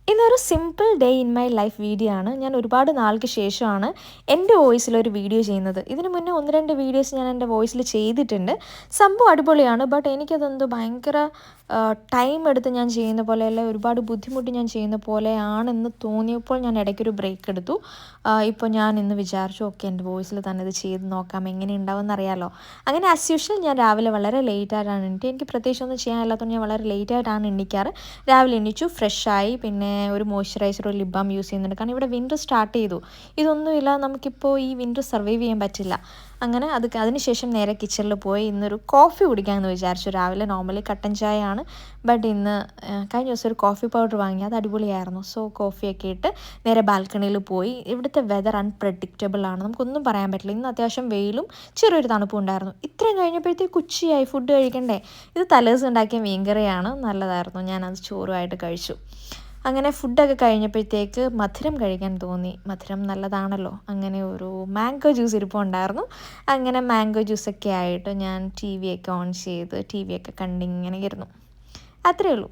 ഇന്നൊരു simple day in my life video ആണ്. ഞാൻ ഒരുപാട് നാൾക്ക് ശേഷമാണ് എൻ്റെ വോയിസിലൊരു വീഡിയോ ചെയ്യുന്നത്. ഇതിന് മുന്നേ 1, 2 വീഡിയോസ് ഞാൻ എൻ്റെ വോയിസിൽ ചെയ്തിട്ടുണ്ട്. സംഭവം അടിപൊളിയാണ്. ബട്ട് എനിക്കതെന്തോ ഭയങ്കര ടൈം എടുത്ത് ഞാൻ ചെയ്യുന്ന പോലെ, അല്ല ഒരുപാട് ബുദ്ധിമുട്ടി ഞാൻ ചെയ്യുന്ന പോലെയാണെന്ന് തോന്നിയപ്പോൾ ഞാൻ ഇടയ്ക്കൊരു ബ്രേക്ക് എടുത്തു. ഇപ്പോൾ ഞാൻ ഇന്ന് വിചാരിച്ചു, ഓക്കെ എൻ്റെ വോയിസിൽ തന്നെ ഇത് ചെയ്ത് നോക്കാം, എങ്ങനെ ഉണ്ടാവുമെന്ന് അറിയാമല്ലോ. അങ്ങനെ ആസ് യൂഷ്വൽ ഞാൻ രാവിലെ വളരെ ലേറ്റായിട്ടാണ് എണീറ്റ്. എനിക്ക് പ്രത്യേകിച്ചൊന്നും ചെയ്യാനില്ലാത്തതുകൊണ്ട് ഞാൻ വളരെ ലേറ്റായിട്ടാണ് എണീക്കാറ്. രാവിലെ എണീച്ചു, ഫ്രഷായി, പിന്നെ ഒരു മോയ്സ്ചറൈസർ, ഒരു ലിപ് ബാം യൂസ് ചെയ്യുന്നുണ്ട്. കാരണം ഇവിടെ വിൻ്റർ സ്റ്റാർട്ട് ചെയ്തു. ഇതൊന്നുമില്ല നമുക്കിപ്പോൾ ഈ വിൻ്റർ സർവൈവ് ചെയ്യാൻ പറ്റില്ല. അങ്ങനെ അതിനുശേഷം നേരെ കിച്ചണിൽ പോയി ഇന്നൊരു കോഫി കുടിക്കാമെന്ന് വിചാരിച്ചു. രാവിലെ നോർമലി കട്ടൻ ചായയാണ്, ബട്ട് ഇന്ന് കഴിഞ്ഞ ദിവസം ഒരു കോഫി പൗഡർ വാങ്ങി, അത് അടിപൊളിയായിരുന്നു. സോ കോഫിയൊക്കെ ഇട്ട് നേരെ ബാൽക്കണിയിൽ പോയി. ഇവിടുത്തെ വെതർ അൺപ്രഡിക്റ്റബിൾ ആണ്, നമുക്കൊന്നും പറയാൻ പറ്റില്ല. ഇന്ന് അത്യാവശ്യം വെയിലും ചെറിയൊരു തണുപ്പും ഉണ്ടായിരുന്നു. ഇത്രയും കഴിഞ്ഞപ്പോഴത്തേക്ക് ഉച്ചയായി, ഫുഡ് കഴിക്കണ്ടേ. ഇത് തലേദിവസം ഉണ്ടാക്കിയ മീൻകറിയാണ്, നല്ലതായിരുന്നു. ഞാനത് ചോറുമായിട്ട് കഴിച്ചു. അങ്ങനെ ഫുഡൊക്കെ കഴിഞ്ഞപ്പോഴത്തേക്ക് മധുരം കഴിക്കാൻ തോന്നി. മധുരം നല്ലതാണല്ലോ. അങ്ങനെ ഒരു മാംഗോ ജ്യൂസ് ഇരിപ്പുണ്ടായിരുന്നു. അങ്ങനെ മാംഗോ ജ്യൂസൊക്കെ ആയിട്ട് ഞാൻ ടി വിയൊക്കെ ഓൺ ചെയ്ത് ടി വിയൊക്കെ കണ്ടിങ്ങനെ ഇരുന്നു. അത്രയേ ഉള്ളൂ.